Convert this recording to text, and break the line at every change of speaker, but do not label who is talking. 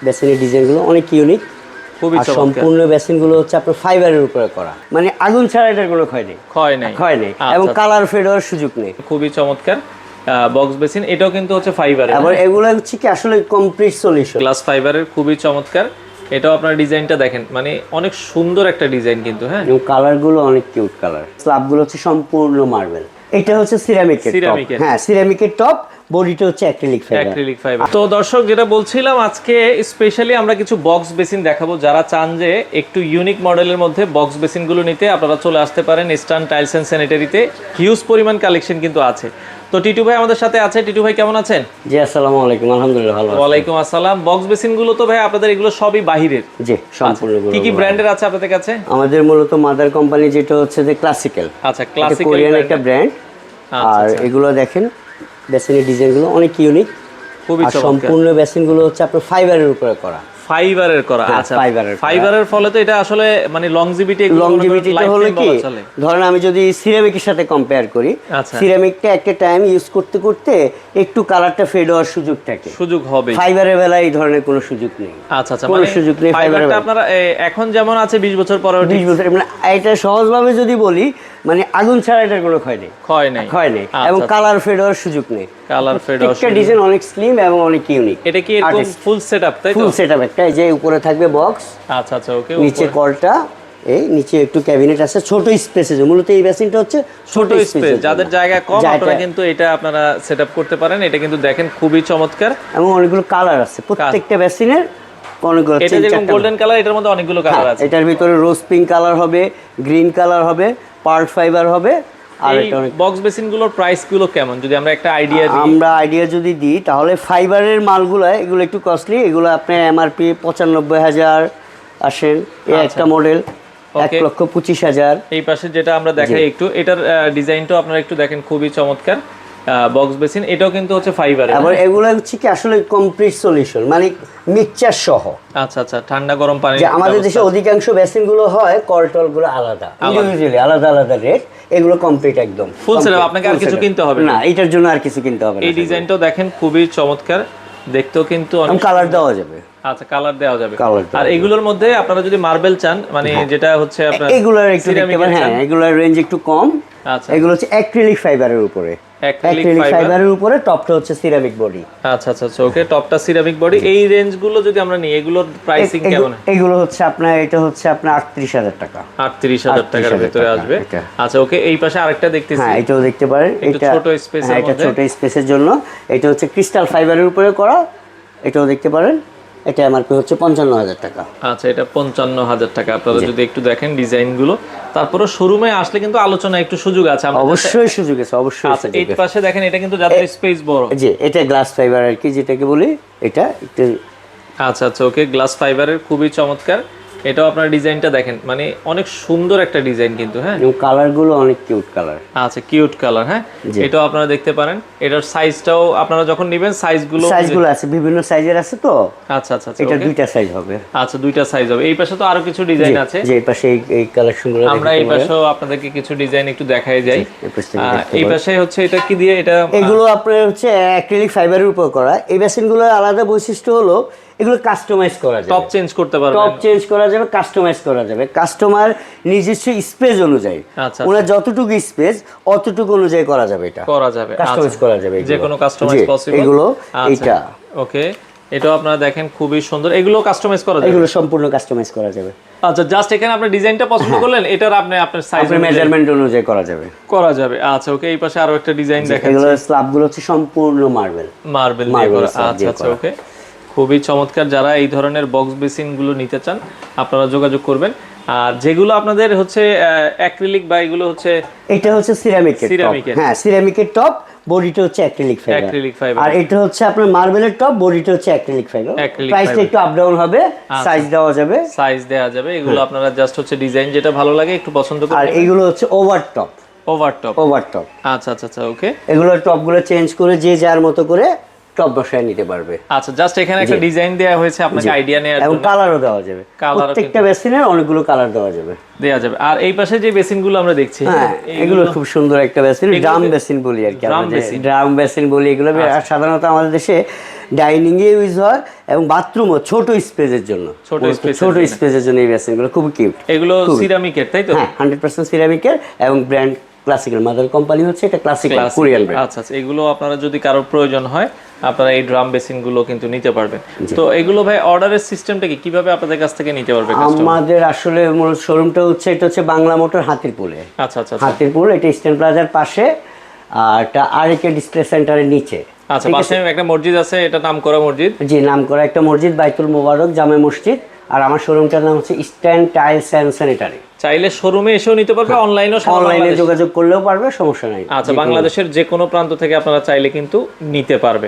বেসিনের ডিজাইনগুলো অনেক ইউনিক,
খুবই চমৎকার।
সম্পূর্ণ বেসিনগুলো হচ্ছে আপনার ফাইবারের উপরে করা, মানে আগুন ছাড়া এটার কোনো ক্ষয় নেই। ক্ষয় নেই এবং কালার ফেড হওয়ার সুযোগ নেই।
খুবই চমৎকার বক্স বেসিন, এটাও কিন্তু হচ্ছে ফাইবারের।
আবার এগুলো হচ্ছে কি আসলে কমপ্লিট সলিউশন,
গ্লাস ফাইবারের, খুবই চমৎকার। এটাও আপনার ডিজাইনটা দেখেন, মানে অনেক সুন্দর একটা ডিজাইন কিন্তু। হ্যাঁ,
এবং কালারগুলো অনেক কিউট কালার। স্ল্যাবগুলো হচ্ছে সম্পূর্ণ মার্বেল। এটা হচ্ছে সিরামিকের টপ। হ্যাঁ, সিরামিকের টপ, বডিটা হচ্ছে অ্যাক্রিলিক ফাইবার।
তো দর্শক, যেটা বলছিলাম, আজকে স্পেশালি আমরা কিছু বক্স বেসিন দেখাবো। যারা চান যে একটু ইউনিক মডেলের মধ্যে বক্স বেসিনগুলো নিতে, আপনারা চলে আসতে পারেন ইস্টার্ন টাইলস এন্ড স্যানিটারিতে। হিউজ পরিমাণ কালেকশন কিন্তু আছে। তো টিটু ভাই আমাদের সাথে আছে। টিটু ভাই কেমন আছেন?
জি, আসসালামু আলাইকুম। আলহামদুলিল্লাহ ভালো আছি।
ওয়ালাইকুম আসসালাম। বক্স বেসিনগুলো তো ভাই আপনাদের এগুলো সবই বাহিরের?
জি, সম্পূর্ণ।
কি কি ব্র্যান্ডের আছে আপনাদের কাছে?
আমাদের মূলত মাদার কোম্পানি যেটা হচ্ছে যে ক্লাসিক্যাল।
আচ্ছা, ক্লাসিক্যাল
কোরিয়ান একটা ব্র্যান্ড। আর এগুলো দেখেন বেসিনের ডিজাইনগুলো অনেক ইউনিক,
খুবই চমৎকার।
সম্পূর্ণ বেসিনগুলো হচ্ছে আপনার ফাইবারের উপরে করা।
ফাইবারের করা। আচ্ছা, ফাইবারের ফলে তো এটা আসলে মানে লংজিভিটিটা
হলো কি, ধরেন আমি যদি সিরামিকের সাথে কম্পেয়ার করি, সিরামিকটা একটা টাইম ইউজ করতে করতে একটু কালারটা ফেড হওয়ার সুযোগ হবে। ফাইবারের বেলায় এই ধরনের কোনো সুযোগ নেই।
আচ্ছা,
কোনো সুযোগ নেই।
ফাইবারটা আপনারা এখন যেমন আছে 20 বছর পরে,
20 বছর, মানে এটা সহজভাবে যদি বলি, মানে আগুন ছাড়া এটার কোনো ক্ষয় নেই এবং কালার ফেড হওয়ার সুযোগ নেই। একটা ডিজাইন অনেক স্লিম এবং অনেক ইউনিক।
এটা কি এরকম ফুল সেটআপ? তাই তো,
ফুল সেটআপ একটা। এই যে উপরে থাকবে বক্স।
আচ্ছা, ওকে।
নিচে কলটা, এই নিচে একটু ক্যাবিনেট আছে, ছোট স্পেসে। মূলত এই বেসিনটা হচ্ছে ছোট স্পেস,
যাদের জায়গা কম আপনারা কিন্তু এটা আপনারা সেটআপ করতে পারেন। এটা কিন্তু দেখেন খুবই চমৎকার
এবং অনেকগুলো কালার আছে প্রত্যেকটা বেসিনের। অনেকগুলো,
এটা যেমন গোল্ডেন কালার, এটার মধ্যে অনেকগুলো কালার আছে।
এটার ভিতরে রোজ পিঙ্ক কালার হবে, গ্রিন কালার হবে, পার্ল ফাইবার হবে।
আর বক্স বেসিনগুলোর প্রাইসগুলো কেমন যদি আমরা একটা আইডিয়া
যদি দিই, তাহলে ফাইবারের মালগুলো এগুলো একটু কস্টলি। এগুলো আপনার এমআরপি 95,000 আসেন। এই একটা মডেল 1,25,000।
এই পাশে যেটা আমরা দেখাই একটু, এটার ডিজাইনটাও আপনারা একটু দেখেন, খুবই চমৎকার বক্স বেসিন। এটাও কিন্তু হচ্ছে ফাইবার।
আবার এগুলো হচ্ছে কি আসলে কমপ্লিট সলিউশন, মানে মিক্সচার সহ।
আচ্ছা, ঠান্ডা গরম পানি।
আমাদের দেশে অধিকাংশ বেসিনগুলো হয় কলটলগুলো আলাদা, ইন্ডিভিজুয়ালি আলাদা রেট। এগুলো কমপ্লিট একদম
ফুল সেটআপ, আপনাকে আর কিছু কিনতে হবে
না। এটার জন্য আর কিছু কিনতে হবে না।
এই ডিজাইনটাও দেখেন খুবই চমৎকার, দেখতেও কিন্তু অনেক
কালার দেওয়া যাবে।
আচ্ছা, কালার দেওয়া যাবে। আর এগুলোর মধ্যে আপনারা যদি মার্বেল চান, মানে যেটা হচ্ছে আপনার
এগুলোর একটু দেখতে পারেন। হ্যাঁ, এগুলোর রেঞ্জ একটু কম।
আচ্ছা,
এগুলো হচ্ছে অ্যাক্রিলিক ফাইবারের উপরে। টপটা হচ্ছে সিরামিক বডি।
আচ্ছা, ওকে। টপটা সিরামিক বডি। এই রেঞ্জগুলো যদি আমরা নিই, এগুলোর প্রাইসিং কেমন?
এগুলো হচ্ছে আপনার, এটা হচ্ছে আপনার 38,000 টাকা।
38,000 টাকার ভিতরে আসবে। আচ্ছা, ওকে। এই পাশে আরেকটা দেখতেছি।
হ্যাঁ, এটাও দেখতে পারেন।
এটা ছোট স্পেসের মধ্যে,
এটা ছোট স্পেসের জন্য। এটা হচ্ছে ক্রিস্টাল ফাইবারের উপরে করা। এটাও দেখতে পারেন। এটা এমআরপি হচ্ছে 55,000 টাকা।
আচ্ছা, এটা 55,000 টাকা। আপনারা যদি একটু দেখেন ডিজাইনগুলো, তারপরে শোরুমে আসলে কিন্তু আলোচনা একটু সুযোগ আছে।
অবশ্যই সুযোগ আছে, অবশ্যই।
আচ্ছা, এই পাশে দেখেন, এটা কিন্তু যাদের স্পেস বড়।
জি, এটা গ্লাস ফাইবার আর কি, যেটাকে বলি এটা একটু।
আচ্ছা, ওকে। গ্লাস ফাইবারের, খুবই চমৎকার। এটাও আপনার ডিজাইনটা দেখেন, মানে অনেক সুন্দর একটা ডিজাইন কিন্তু। হ্যাঁ,
এবং কালারগুলো অনেক কিউট কালার।
আচ্ছা, কিউট কালার। হ্যাঁ, এটাও আপনারা দেখতে পারেন। এটার সাইজটাও আপনারা যখন নেবেন, সাইজগুলো
আছে, বিভিন্ন সাইজের আছে তো।
আচ্ছা,
এটা দুইটা সাইজ হবে।
আচ্ছা, দুইটা সাইজ হবে। এই পাশে তো আরো কিছু ডিজাইন আছে।
যে এই পাশে এই কালেকশনগুলো
আমরা এই পাশেও আপনাদেরকে কিছু ডিজাইন একটু দেখাই যাই। এই পাশে হচ্ছে এটা কি দিয়ে? এটা
এগুলো আপনার হচ্ছে অ্যাক্রিলিক ফাইবারের উপর করা। এই বেসিনগুলোর আলাদা বৈশিষ্ট্য হলো এগুলো কাস্টমাইজ করা যাবে,
টপ চেঞ্জ করতে পারবেন,
টপ চেঞ্জ করা যাবে, কাস্টমাইজ করা যাবে কাস্টমার নিজস্ব স্পেস অনুযায়ী। ওনার যতটুকু স্পেস অতটুকু অনুযায়ী করা যাবে, এটা
করা যাবে,
কাস্টমাইজ করা যাবে,
যে কোনো কাস্টমাইজ পসিবল।
এগুলো এটা
ওকে। এটাও আপনারা দেখেন খুবই সুন্দর। এগুলো কাস্টমাইজ করা যাবে,
এগুলো সম্পূর্ণ কাস্টমাইজ করা যাবে।
আচ্ছা, জাস্ট এখানে আপনি ডিজাইনটা পছন্দ করলেন, এটার আপনার সাইজ
মেজারমেন্ট অনুযায়ী করা যাবে।
আচ্ছা, ওকে। এই পাশে আরো একটা ডিজাইন দেখেন।
এগুলো স্ল্যাবগুলো হচ্ছে সম্পূর্ণ মার্বেল
দিয়ে করা। আচ্ছা, ওকে। খুবই চমৎকার। যারা এই ধরনের বক্স বেসিনগুলো নিতে চান, আপনারা যোগাযোগ করবেন। আর যেগুলো আপনাদের হচ্ছে অ্যাক্রিলিক বা এগুলো হচ্ছে,
এটা হচ্ছে সিরামিকের। হ্যাঁ, সিরামিকের টপ, বডিটা হচ্ছে অ্যাক্রিলিক ফাইবার। আর এটা হচ্ছে আপনার মার্বেলের টপ, বডিটা হচ্ছে অ্যাক্রিলিক ফাইবার। প্রাইসটা একটু আপ ডাউন হবে, সাইজ দেওয়া যাবে। এগুলো আপনারা জাস্ট হচ্ছে ডিজাইন যেটা ভালো লাগে একটু পছন্দ করবেন। আর এগুলো হচ্ছে ওভার টপ।
আচ্ছা, ওকে।
এগুলো টপগুলো চেঞ্জ করে যে যার মতো করে টপ বসায় নিতে পারবে।
আচ্ছা, জাস্ট এখানে একটা ডিজাইন দেওয়া হয়েছে আপনাকে আইডিয়া নেওয়ার
এবং
জন্য।
কালারও দেওয়া যাবে, প্রত্যেকটা বেসিনের অনেকগুলো কালার দেওয়া যাবে।
আর এই পাশে যে বেসিনগুলো আমরা দেখছি,
হ্যাঁ এগুলো খুব সুন্দর একটা বেসিন, ড্রাম বেসিন বলি আর কি, ড্রাম বেসিন বলি এগুলো। সাধারণত আমাদের দেশে ডাইনিং এ ইউজ হয় এবং বাথরুমও ছোট স্পেসের জন্য, ছোট স্পেসের জন্য এই বেসিনগুলো খুব কিউট।
এগুলো সিরামিকের, তাই তো?
হ্যাঁ 100% সিরামিকের এবং ব্র্যান্ড ক্লাসিক্যাল, মাদার কোম্পানি হচ্ছে এটা ক্লাসিক্যাল কোরিয়ান ব্র্যান্ড।
আচ্ছা, এগুলো আপনারা যদি কারোর প্রয়োজন হয় আপনারা এই ড্রাম বেসিন গুলো কিন্তু নিতে পারবেন। তো এগুলো ভাই অর্ডারের সিস্টেমটা কি, কিভাবে আপনাদের কাছ থেকে নিতে পারবে কাস্টমার?
আমাদের আসলে মূল শোরুমটা হচ্ছে, এটা হচ্ছে বাংলা মোটর হাতিরপুলে।
আচ্ছা,
হাতিরপুল, এটা ইস্টার্ন প্লাজার পাশে, আর এটা আরেকে ডিসপ্লে সেন্টারের নিচে।
আচ্ছা, পাশে একটা মসজিদ আছে, এটা নামকরা মসজিদ।
জি, নামকরা একটা মসজিদ, বাইতুল মোবারক জামে মসজিদ। আর আমার শোরুমটার নাম হচ্ছে ইস্টার্ন টাইলস এন্ড স্যানিটারি।
চাইলে শোরুমে এসেও নিতে পারবে,
অনলাইনে যোগাযোগ করলেও পারবে, সমস্যা নাই।
আচ্ছা, বাংলাদেশের যে কোনো প্রান্ত থেকে আপনারা চাইলে কিন্তু নিতে পারবে।